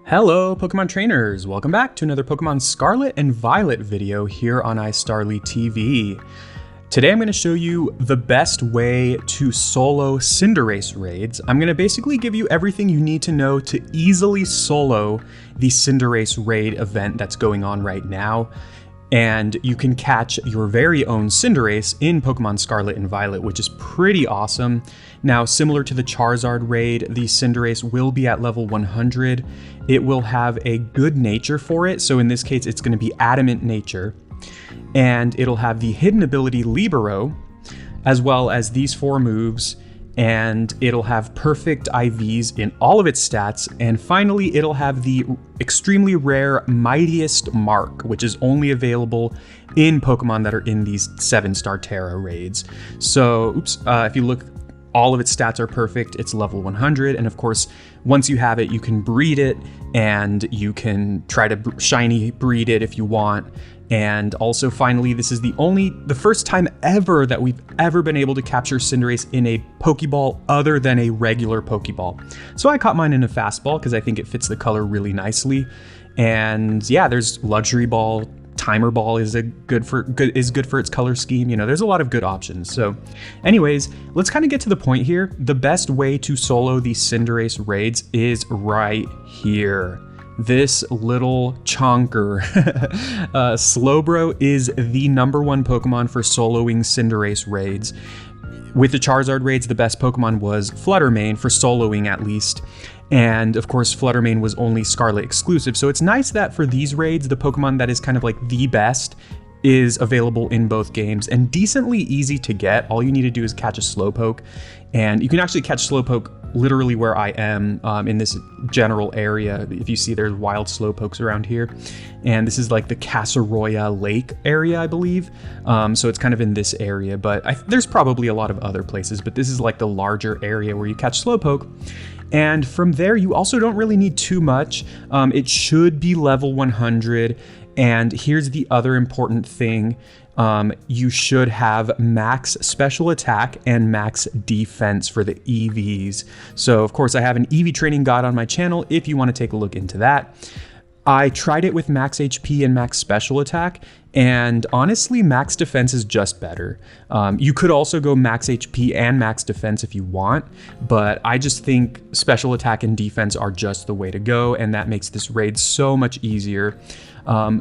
Hello Pokemon trainers, welcome back to another Pokemon Scarlet and Violet video here on iStarly TV. Today I'm going to show you the best way to solo Cinderace raids. I'm going to basically give you everything you need to know to easily solo the Cinderace raid event that's going on right now. And you can catch your very own Cinderace in Pokemon Scarlet and Violet, which is pretty awesome. Now, similar to the Charizard raid, the Cinderace will be at level 100. It will have a good nature for it, so in this case, it's going to be Adamant Nature. And it'll have the hidden ability Libero, as well as these 4 moves, and it'll have perfect IVs in all of its stats, and finally it'll have the extremely rare Mightiest Mark, which is only available in Pokemon that are in these 7-star Tera raids. So, if you look, all of its stats are perfect, it's level 100, and of course, once you have it, you can breed it, and you can try to shiny breed it if you want. And also, finally, this is the first time ever that we've ever been able to capture Cinderace in a Pokeball other than a regular Pokeball. So I caught mine in a fastball because I think it fits the color really nicely. And yeah, there's Luxury Ball, Timer Ball is good for its color scheme. You know, there's a lot of good options. So anyways, let's kind of get to the point here. The best way to solo the Cinderace raids is right here. This little chonker. Slowbro is the #1 Pokemon for soloing Cinderace raids. With the Charizard raids, the best Pokemon was Fluttermane, for soloing at least. And of course, Fluttermane was only Scarlet exclusive. So it's nice that for these raids, the Pokemon that is kind of like the best is available in both games and decently easy to get. All you need to do is catch a Slowpoke, and you can actually catch Slowpoke literally where I am in this general area. If you see, there's wild Slowpokes around here, and this is like the Casaroya Lake area, I believe. So it's kind of in this area, but there's probably a lot of other places, but this is like the larger area where you catch Slowpoke. And from there, you also don't really need too much. It should be level 100. And here's the other important thing. You should have max special attack and max defense for the EVs. So of course I have an EV training guide on my channel if you want to take a look into that. I tried it with max HP and max special attack, and honestly, max defense is just better. You could also go max HP and max defense if you want, but I just think special attack and defense are just the way to go, and that makes this raid so much easier.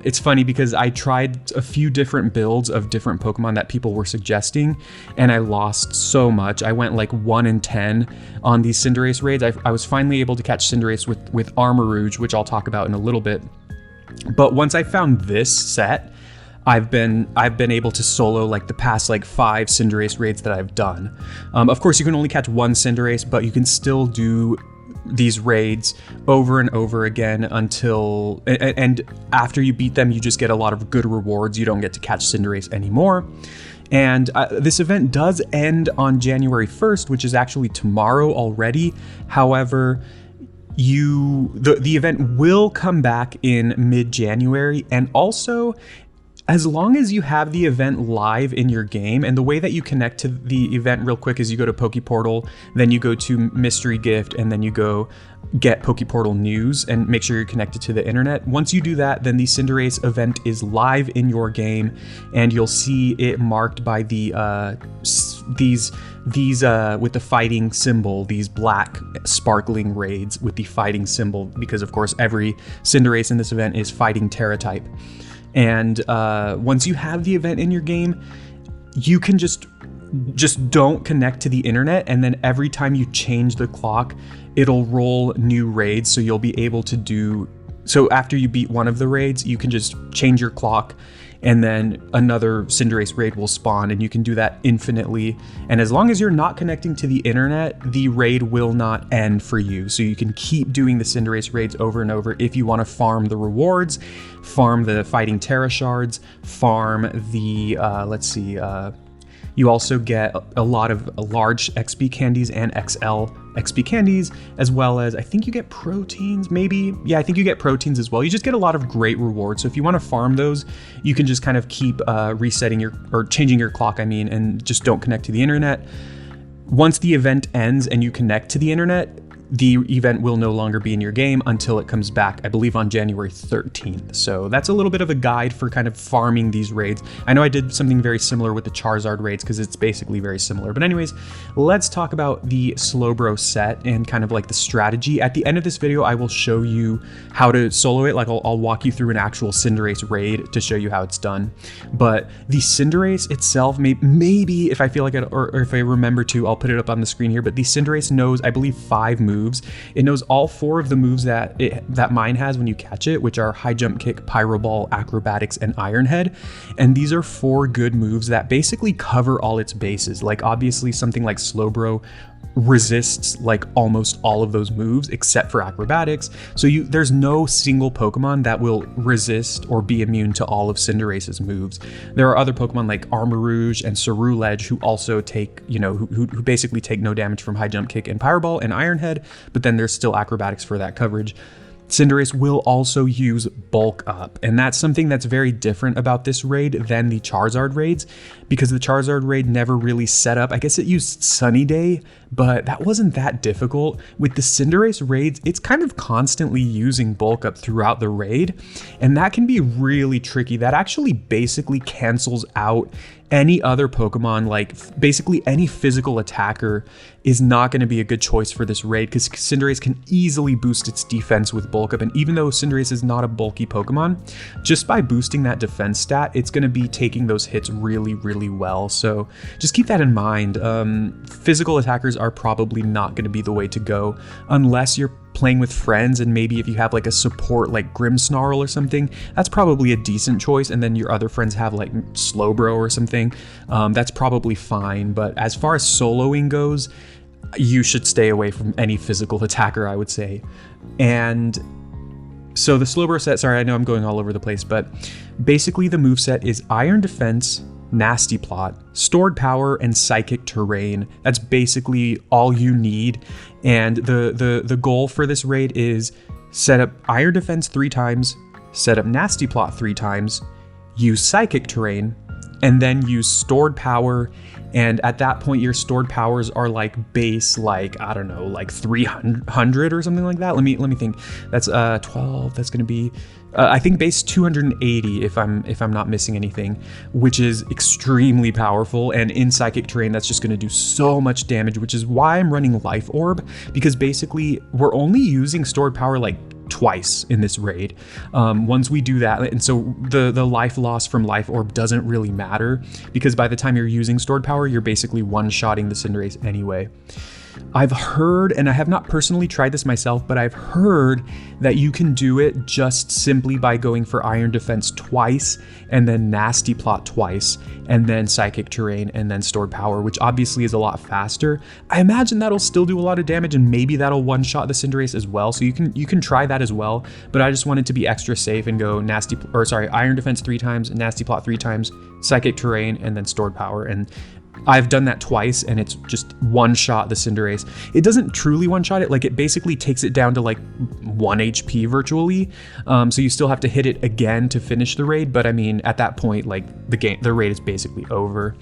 It's funny because I tried a few different builds of different Pokemon that people were suggesting, and I lost so much. I went like 1 in 10 on these Cinderace raids. I was finally able to catch Cinderace with Armarouge, which I'll talk about in a little bit. But once I found this set, I've been able to solo like the past like 5 Cinderace raids that I've done. Of course, you can only catch 1 Cinderace, but you can still do these raids over and over again until, and after you beat them, you just get a lot of good rewards. You don't get to catch Cinderace anymore. And this event does end on January 1st, which is actually tomorrow already. However, the event will come back in mid-January, and also, as long as you have the event live in your game, and the way that you connect to the event real quick is you go to Pokeportal, then you go to Mystery Gift, and then you go get Pokeportal News and make sure you're connected to the internet. Once you do that, then the Cinderace event is live in your game, and you'll see it marked by the these with the fighting symbol, these black sparkling raids with the fighting symbol, because of course every Cinderace in this event is fighting Tera type. And once you have the event in your game, you can just don't connect to the internet, and then every time you change the clock, it'll roll new raids. So you'll be able to do, so after you beat one of the raids, you can just change your clock, and then another Cinderace raid will spawn, and you can do that infinitely. And as long as you're not connecting to the internet, the raid will not end for you. So you can keep doing the Cinderace raids over and over if you want to farm the rewards, farm the fighting Tera shards, farm the, you also get a lot of large XP candies and XL XP candies, as well as I think you get proteins, maybe. Yeah, I think you get proteins as well. You just get a lot of great rewards. So if you want to farm those, you can just kind of keep resetting or changing your clock, and just don't connect to the internet. Once the event ends and you connect to the internet, the event will no longer be in your game until it comes back, I believe, on January 13th. So that's a little bit of a guide for kind of farming these raids. I know I did something very similar with the Charizard raids because it's basically very similar. But anyways, let's talk about the Slowbro set and kind of like the strategy. At the end of this video, I will show you how to solo it. Like I'll walk you through an actual Cinderace raid to show you how it's done. But the Cinderace itself, maybe if I feel like it, or if I remember to, I'll put it up on the screen here. But the Cinderace knows, I believe, 5 moves. It knows all 4 of the moves that mine has when you catch it, which are High Jump Kick, Pyro Ball, Acrobatics, and Iron Head. And these are 4 good moves that basically cover all its bases. Like obviously something like Slowbro resists like almost all of those moves except for Acrobatics. So there's no single Pokemon that will resist or be immune to all of Cinderace's moves. There are other Pokemon like Armarouge and Cerulege who also take, who basically take no damage from High Jump Kick and Pyro Ball and Iron Head, but then there's still Acrobatics for that coverage. Cinderace will also use Bulk Up, and that's something that's very different about this raid than the Charizard raids, because the Charizard raid never really set up. I guess it used Sunny Day, but that wasn't that difficult. With the Cinderace raids, it's kind of constantly using Bulk Up throughout the raid, and that can be really tricky. That actually basically cancels out any other Pokemon. Like basically any physical attacker is not going to be a good choice for this raid, because Cinderace can easily boost its defense with Bulk Up. And even though Cinderace is not a bulky Pokemon, just by boosting that defense stat, it's going to be taking those hits really, really well. So just keep that in mind. Physical attackers are probably not going to be the way to go unless you're playing with friends, and maybe if you have like a support like Grimmsnarl or something, that's probably a decent choice, and then your other friends have like Slowbro or something, that's probably fine. But as far as soloing goes, you should stay away from any physical attacker, I would say. And so the Slowbro set, sorry, I know I'm going all over the place, but basically the moveset is Iron Defense, Nasty Plot, Stored Power, and Psychic Terrain. That's basically all you need. And the goal for this raid is set up Iron Defense 3 times, set up Nasty Plot 3 times, use Psychic Terrain, and then use Stored Power. And at that point, your stored powers are like base, like, I don't know, like 300 or something like that. Let me think. That's 12. That's going to be, I think base 280 if I'm not missing anything, which is extremely powerful. And in Psychic Terrain, that's just going to do so much damage, which is why I'm running Life Orb, because basically we're only using stored power like twice in this raid. Once we do that, and so the life loss from Life Orb doesn't really matter, because by the time you're using stored power, you're basically one-shotting the Cinderace anyway. I've heard, and I have not personally tried this myself, but I've heard that you can do it just simply by going for Iron Defense twice, and then Nasty Plot twice, and then Psychic Terrain, and then Stored Power, which obviously is a lot faster. I imagine that'll still do a lot of damage, and maybe that'll one-shot the Cinderace as well, so you can try that as well, but I just wanted to be extra safe and go Iron Defense 3 times, Nasty Plot 3 times, Psychic Terrain, and then Stored Power. And I've done that twice, and it's just one-shot the Cinderace. It doesn't truly one-shot it, like it basically takes it down to like 1 HP virtually. So you still have to hit it again to finish the raid, but I mean, at that point, like the raid is basically over.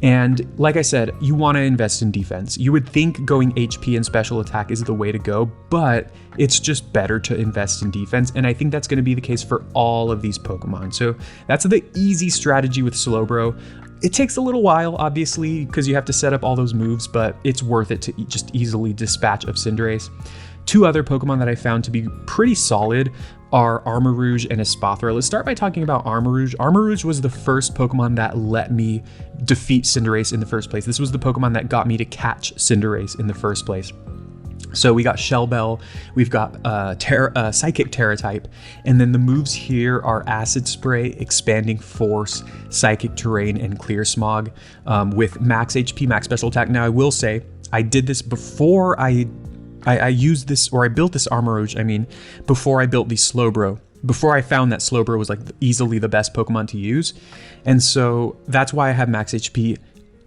And like I said, you want to invest in defense. You would think going HP and special attack is the way to go, but it's just better to invest in defense. And I think that's going to be the case for all of these Pokemon. So that's the easy strategy with Slowbro. It takes a little while, obviously, because you have to set up all those moves, but it's worth it to just easily dispatch of Cinderace. 2 other Pokemon that I found to be pretty solid are Armarouge and Espathra. Let's start by talking about Armarouge. Armarouge was the first Pokemon that let me defeat Cinderace in the first place. This was the Pokemon that got me to catch Cinderace in the first place. So we got Shell Bell, we've got Psychic Tera type, and then the moves here are Acid Spray, Expanding Force, Psychic Terrain, and Clear Smog, with max HP, max special attack. Now I will say, I did this before I used this, or I built this Armarouge, before I built the Slowbro. Before I found that Slowbro was like easily the best Pokemon to use. And so that's why I have max HP.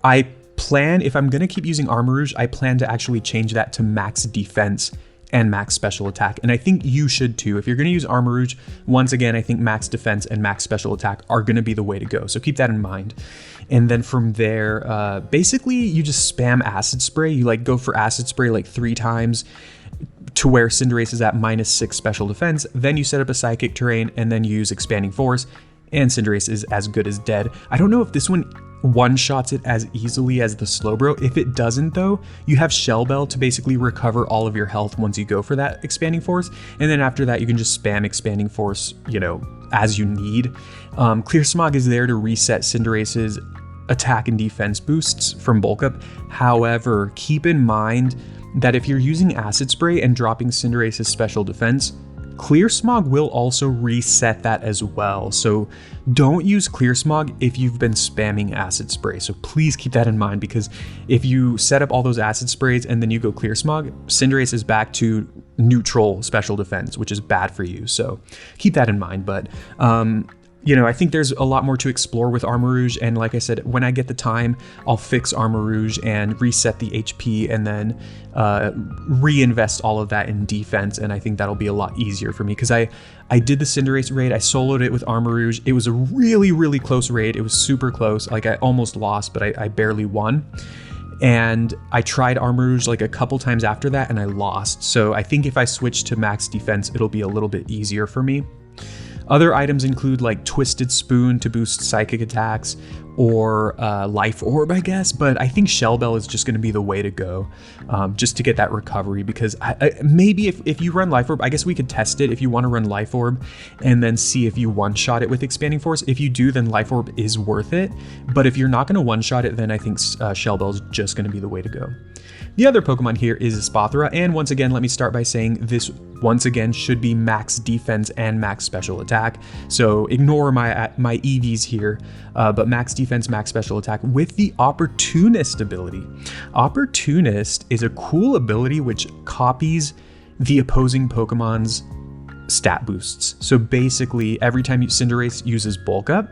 I plan, if I'm going to keep using Armarouge, I plan to actually change that to max defense and max special attack. And I think you should too. If you're going to use Armarouge, once again, I think max defense and max special attack are going to be the way to go. So keep that in mind. And then from there, basically you just spam acid spray. You like go for acid spray like 3 times to where Cinderace is at -6 special defense. Then you set up a psychic terrain and then you use expanding force, and Cinderace is as good as dead. I don't know if this one shots it as easily as the Slowbro. If it doesn't though, you have Shell Bell to basically recover all of your health once you go for that expanding force. And then after that, you can just spam expanding force, you know, as you need. Clear Smog is there to reset Cinderace's attack and defense boosts from bulk up. However, keep in mind that if you're using acid spray and dropping Cinderace's special defense, Clear Smog will also reset that as well. So don't use Clear Smog if you've been spamming acid spray. So please keep that in mind, because if you set up all those acid sprays and then you go Clear Smog, Cinderace is back to neutral special defense, which is bad for you. So keep that in mind. But you know, I think there's a lot more to explore with Armarouge, and like I said, when I get the time, I'll fix Armarouge and reset the HP and then reinvest all of that in defense, and I think that'll be a lot easier for me, because I did the Cinderace raid, I soloed it with Armarouge. It was a really, really close raid. It was super close. Like, I almost lost, but I barely won. And I tried Armarouge like a couple times after that, and I lost. So I think if I switch to max defense, it'll be a little bit easier for me. Other items include like Twisted Spoon to boost psychic attacks, or Life Orb, I guess, but I think Shell Bell is just going to be the way to go, just to get that recovery, because maybe if you run Life Orb, I guess we could test it if you want to run Life Orb and then see if you one-shot it with Expanding Force. If you do, then Life Orb is worth it, but if you're not going to one-shot it, then I think Shell Bell is just going to be the way to go. The other Pokemon here is Espathra, and once again, let me start by saying this once again should be max defense and max special attack. So ignore my EVs here, but max defense, max special attack with the Opportunist ability. Opportunist is a cool ability which copies the opposing Pokemon's stat boosts. So basically, every time Cinderace uses Bulk Up,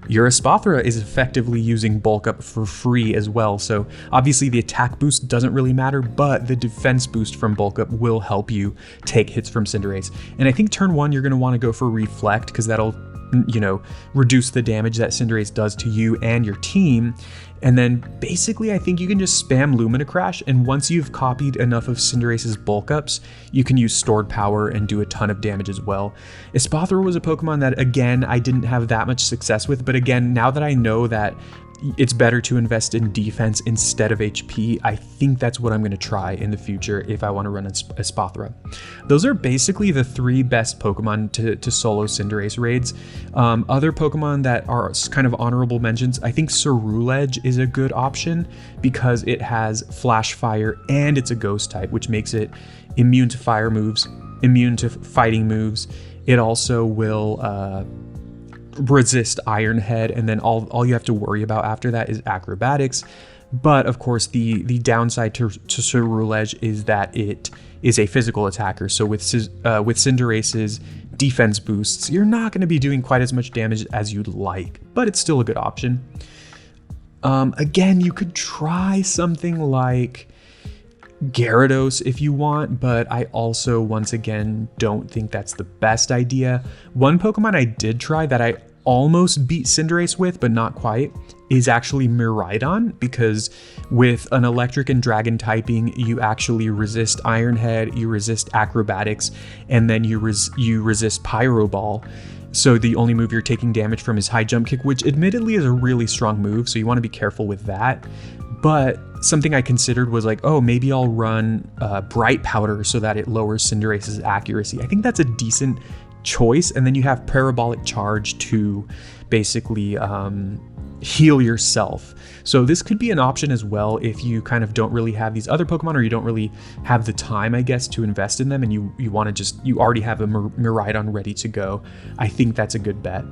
your Espathra is effectively using Bulk Up for free as well. So obviously the attack boost doesn't really matter, but the defense boost from Bulk Up will help you take hits from Cinderace. And I think turn 1, you're going to want to go for Reflect, because that'll, you know, reduce the damage that Cinderace does to you and your team. And then basically, I think you can just spam Lumina Crash, and once you've copied enough of Cinderace's bulk ups, you can use Stored Power and do a ton of damage as well. Espathra was a Pokemon that, again, I didn't have that much success with, but again, now that I know that it's better to invest in defense instead of HP, I think that's what I'm going to try in the future if I want to run Espathra. Those are basically the 3 best Pokemon to solo Cinderace raids. Other Pokemon that are kind of honorable mentions, I think Ceruledge is a good option because it has Flash Fire and it's a Ghost type, which makes it immune to fire moves, immune to fighting moves. It also will resist Iron Head, and then all you have to worry about after that is acrobatics. But of course, the downside to Ceruledge is that it is a physical attacker. So with Cinderace's defense boosts, you're not going to be doing quite as much damage as you'd like, but it's still a good option. Again, you could try something like Gyarados if you want, but I also, once again, don't think that's the best idea. One Pokemon I did try that I almost beat Cinderace with, but not quite, is actually Miraidon, because with an electric and dragon typing, you actually resist Iron Head, you resist acrobatics, and then you resist Pyro Ball. So the only move you're taking damage from is High Jump Kick, which admittedly is a really strong move, so you want to be careful with that. But something I considered was like, oh, maybe I'll run Bright Powder so that it lowers Cinderace's accuracy. I think that's a decent choice. And then you have Parabolic Charge to basically heal yourself. So this could be an option as well if you kind of don't really have these other Pokemon, or you don't really have the time, I guess, to invest in them, and you want to just, you already have a Miraidon ready to go. I think that's a good bet.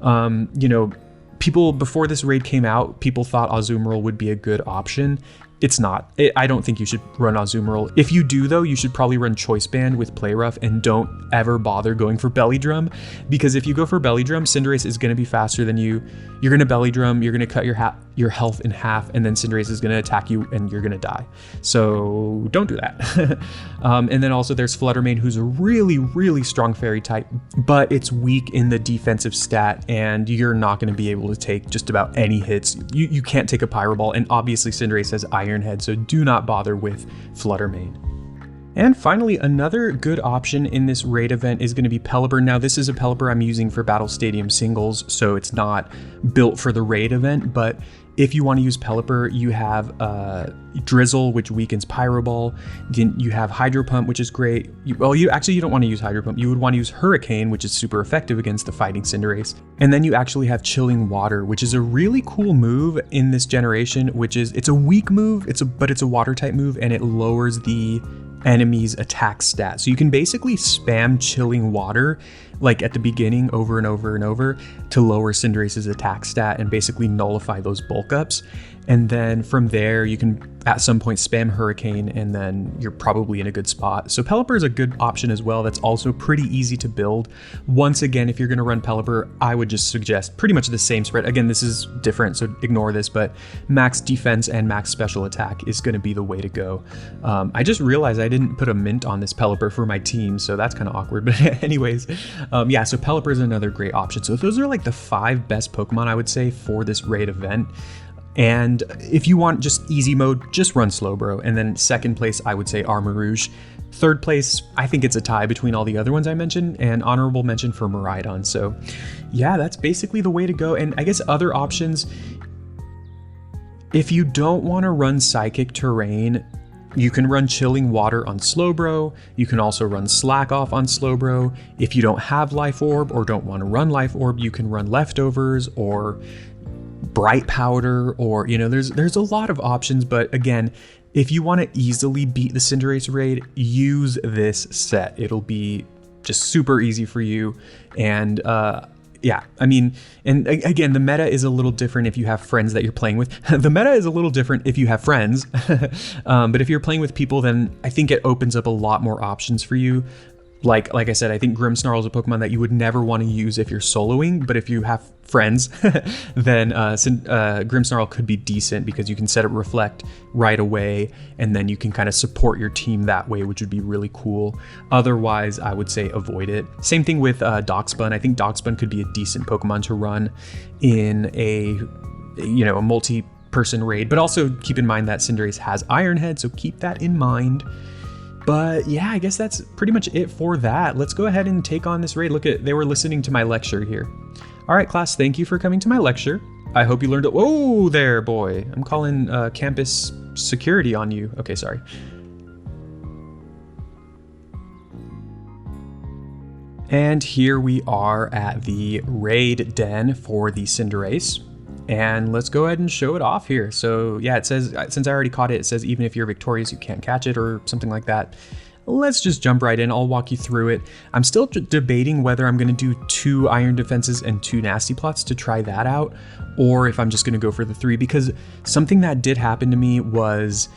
You know, people, before this raid came out, people thought Azumarill would be a good option. It's not. I don't think you should run Azumarill. If you do though, you should probably run Choice Band with Play Rough and don't ever bother going for Belly Drum, because if you go for Belly Drum, Cinderace is going to be faster than you. You're going to Belly Drum, you're going to cut your health in half, and then Cinderace is going to attack you and you're going to die. So don't do that. And then also there's Flutter Mane, who's a really, really strong fairy type, but it's weak in the defensive stat and you're not going to be able to take just about any hits. You can't take a Pyro Ball, and obviously Cinderace has Iron Head, so do not bother with Flutter Mane. And finally, another good option in this raid event is going to be Pelipper. Now, this is a Pelipper I'm using for Battle Stadium singles, so it's not built for the raid event, but if you want to use Pelipper, you have Drizzle, which weakens Pyro Ball. Then you have Hydro Pump, which is great. You don't want to use Hydro Pump. You would want to use Hurricane, which is super effective against the fighting Cinderace. And then you actually have Chilling Water, which is a really cool move in this generation, it's a weak move, but it's a water type move, and it lowers the enemy's attack stat. So you can basically spam Chilling Water like at the beginning over and over and over to lower Cinderace's attack stat and basically nullify those bulk ups. And then from there, you can at some point spam Hurricane, and then you're probably in a good spot. So Pelipper is a good option as well. That's also pretty easy to build. Once again, if you're going to run Pelipper, I would just suggest pretty much the same spread. Again, this is different, so ignore this, but max defense and max special attack is going to be the way to go. I just realized I didn't put a mint on this Pelipper for my team, so that's kind of awkward. But anyways, yeah, so Pelipper is another great option. So those are like the 5 best Pokemon, I would say, for this raid event. And if you want just easy mode, just run Slowbro. And then second place, I would say Armarouge. Third place, I think it's a tie between all the other ones I mentioned, and honorable mention for Miraidon. So yeah, that's basically the way to go. And I guess other options, if you don't want to run Psychic Terrain, you can run Chilling Water on Slowbro. You can also run Slack Off on Slowbro. If you don't have Life Orb or don't want to run Life Orb, you can run Leftovers or Bright Powder, or there's a lot of options. But again, if you want to easily beat the Cinderace raid, use this set. It'll be just super easy for you. And yeah, I mean, and again, the meta is a little different if you have friends that you're playing with. The meta is a little different if you have friends, but if you're playing with people, then I think it opens up a lot more options for you. Like I said, I think Grimmsnarl is a Pokemon that you would never want to use if you're soloing, but if you have friends, then Grimmsnarl could be decent because you can set up Reflect right away, and then you can kind of support your team that way, which would be really cool. Otherwise, I would say avoid it. Same thing with Doxbun. I think Doxbun could be a decent Pokemon to run in a multi-person raid, but also keep in mind that Cinderace has Iron Head, so keep that in mind. But yeah, I guess that's pretty much it for that. Let's go ahead and take on this raid. They were listening to my lecture here. All right, class, thank you for coming to my lecture. I hope you learned it. Whoa there, boy. I'm calling campus security on you. Okay, sorry. And here we are at the raid den for the Cinderace. And let's go ahead and show it off here. So yeah, it says, since I already caught it, it says even if you're victorious, you can't catch it or something like that. Let's just jump right in. I'll walk you through it. I'm still debating whether I'm going to do 2 Iron Defenses and 2 Nasty Plots to try that out, or if I'm just going to go for the 3, because something that did happen to me was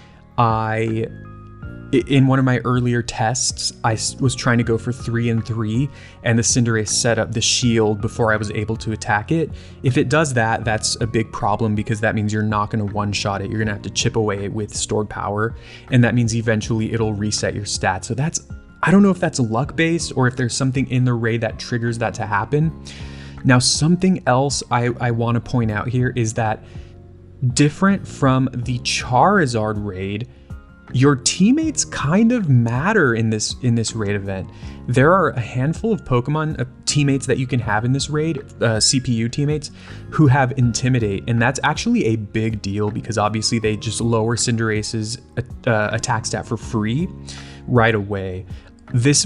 in one of my earlier tests, I was trying to go for 3 and 3, and the Cinderace set up the shield before I was able to attack it. If it does that, that's a big problem, because that means you're not going to one-shot it. You're going to have to chip away with stored power, and that means eventually it'll reset your stats. So I don't know if that's luck-based or if there's something in the raid that triggers that to happen. Now, something else I want to point out here is that different from the Charizard raid, your teammates kind of matter in this raid event. There are a handful of Pokemon teammates that you can have in this raid, CPU teammates, who have Intimidate, and that's actually a big deal because obviously they just lower Cinderace's attack stat for free right away.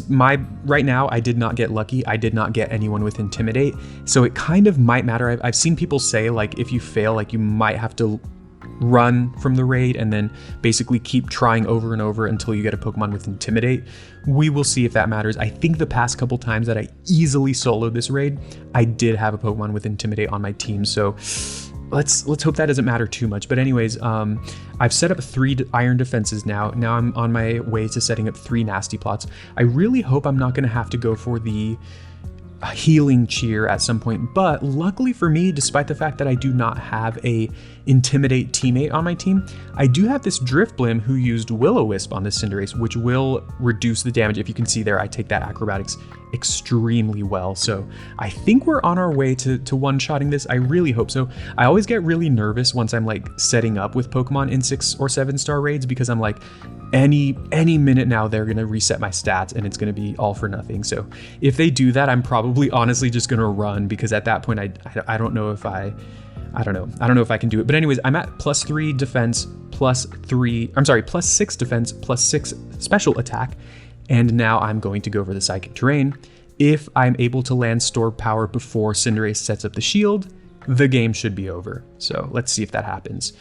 Right now, I did not get lucky. I did not get anyone with Intimidate, so it kind of might matter. I've seen people say, like, if you fail, like, you might have to run from the raid and then basically keep trying over and over until you get a Pokemon with Intimidate. We will see if that matters. I think the past couple times that I easily soloed this raid, I did have a Pokemon with Intimidate on my team, so let's hope that doesn't matter too much. But anyways, I've set up 3 iron defenses now. Now I'm on my way to setting up 3 nasty plots. I really hope I'm not going to have to go for the healing cheer at some point, but luckily for me, despite the fact that I do not have a intimidate teammate on my team, I do have this Drifblim who used Will-O-Wisp on this Cinderace, which will reduce the damage. If you can see there, I take that acrobatics extremely well, so I think we're on our way to one-shotting this. I really hope so. I always get really nervous once I'm like setting up with Pokemon in 6 or 7 star raids, because I'm like, any minute now they're gonna reset my stats and it's gonna be all for nothing. So if they do that, I'm probably honestly just gonna run, because at that point I don't know if I don't know if I can do it. But anyways, I'm at +3 defense, +6 defense, +6 special attack, and now I'm going to go for the Psychic Terrain. If I'm able to land Stored Power before Cinderace sets up the shield, the game should be over. So let's see if that happens.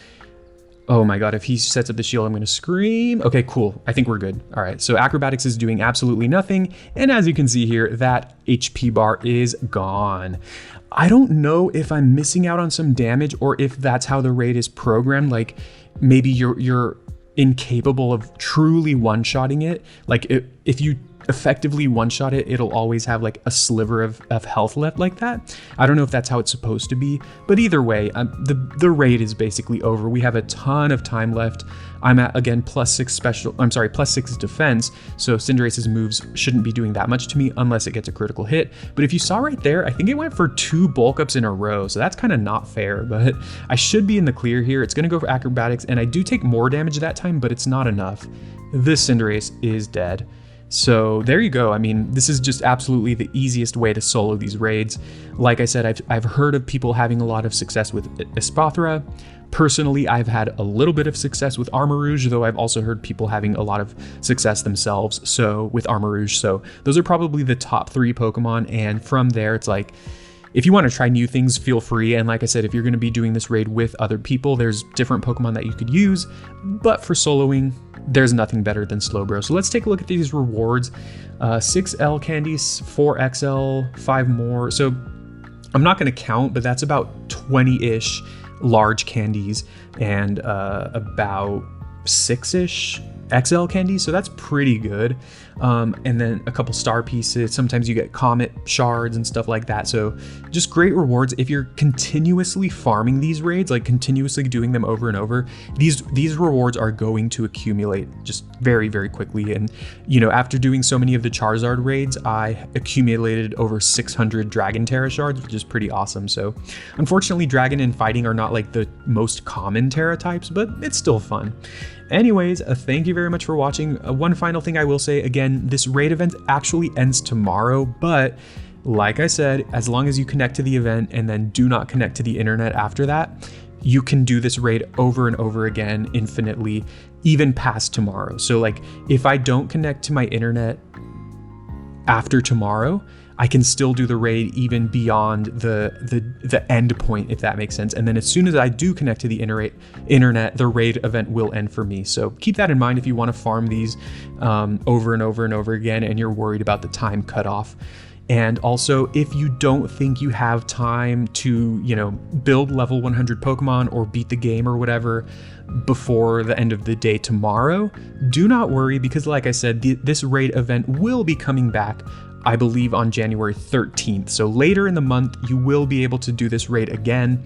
Oh my god, if he sets up the shield, I'm going to scream. Okay, cool. I think we're good. All right, so acrobatics is doing absolutely nothing. And as you can see here, that HP bar is gone. I don't know if I'm missing out on some damage or if that's how the raid is programmed. Like maybe you're incapable of truly one-shotting it. Like if you effectively one-shot it, it'll always have like a sliver of health left like that. I don't know if that's how it's supposed to be, but either way, the raid is basically over. We have a ton of time left. I'm at, again, +6 defense, so Cinderace's moves shouldn't be doing that much to me unless it gets a critical hit. But if you saw right there, I think it went for 2 bulk ups in a row, so that's kind of not fair, but I should be in the clear here. It's going to go for acrobatics, and I do take more damage that time, but it's not enough. This Cinderace is dead. So there you go. I mean, this is just absolutely the easiest way to solo these raids. Like I said, I've heard of people having a lot of success with Espathra. Personally, I've had a little bit of success with Armarouge, though I've also heard people having a lot of success themselves with Armarouge. So those are probably the top 3 Pokemon. And from there, it's like, if you want to try new things, feel free. And like I said, if you're going to be doing this raid with other people, there's different Pokemon that you could use. But for soloing, there's nothing better than Slowbro. So let's take a look at these rewards. 6 L candies, 4 XL, 5 more. So I'm not going to count, but that's about 20-ish large candies and about 6-ish XL candies, so that's pretty good. And then a couple star pieces. Sometimes you get comet shards and stuff like that. So just great rewards. If you're continuously farming these raids, like continuously doing them over and over, these rewards are going to accumulate just very, very quickly. And you know, after doing so many of the Charizard raids, I accumulated over 600 Dragon Tera shards, which is pretty awesome. So unfortunately, Dragon and Fighting are not like the most common Tera types, but it's still fun. Anyways, thank you very much for watching. One final thing I will say, again, this raid event actually ends tomorrow, but like I said, as long as you connect to the event and then do not connect to the internet after that, you can do this raid over and over again infinitely, even past tomorrow. So like, if I don't connect to my internet after tomorrow, I can still do the raid even beyond the end point, if that makes sense. And then as soon as I do connect to the internet, the raid event will end for me. So keep that in mind if you want to farm these over and over and over again and you're worried about the time cutoff. And also, if you don't think you have time to, you know, build level 100 Pokemon or beat the game or whatever before the end of the day tomorrow, do not worry, because like I said, this raid event will be coming back, I believe, on January 13th. So later in the month, you will be able to do this raid again.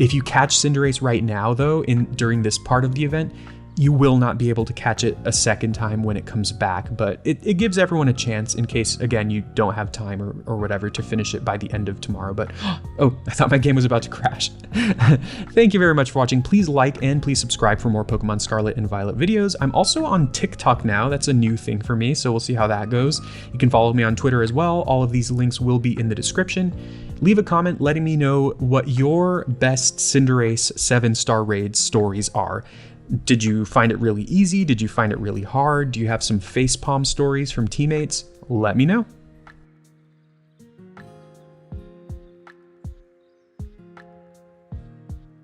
If you catch Cinderace right now, though, during this part of the event, you will not be able to catch it a second time when it comes back, but it gives everyone a chance in case, again, you don't have time or whatever to finish it by the end of tomorrow. But, oh, I thought my game was about to crash. Thank you very much for watching. Please like and please subscribe for more Pokemon Scarlet and Violet videos. I'm also on TikTok now. That's a new thing for me, so we'll see how that goes. You can follow me on Twitter as well. All of these links will be in the description. Leave a comment letting me know what your best Cinderace 7-star raid stories are. Did you find it really easy? Did you find it really hard? Do you have some facepalm stories from teammates? Let me know.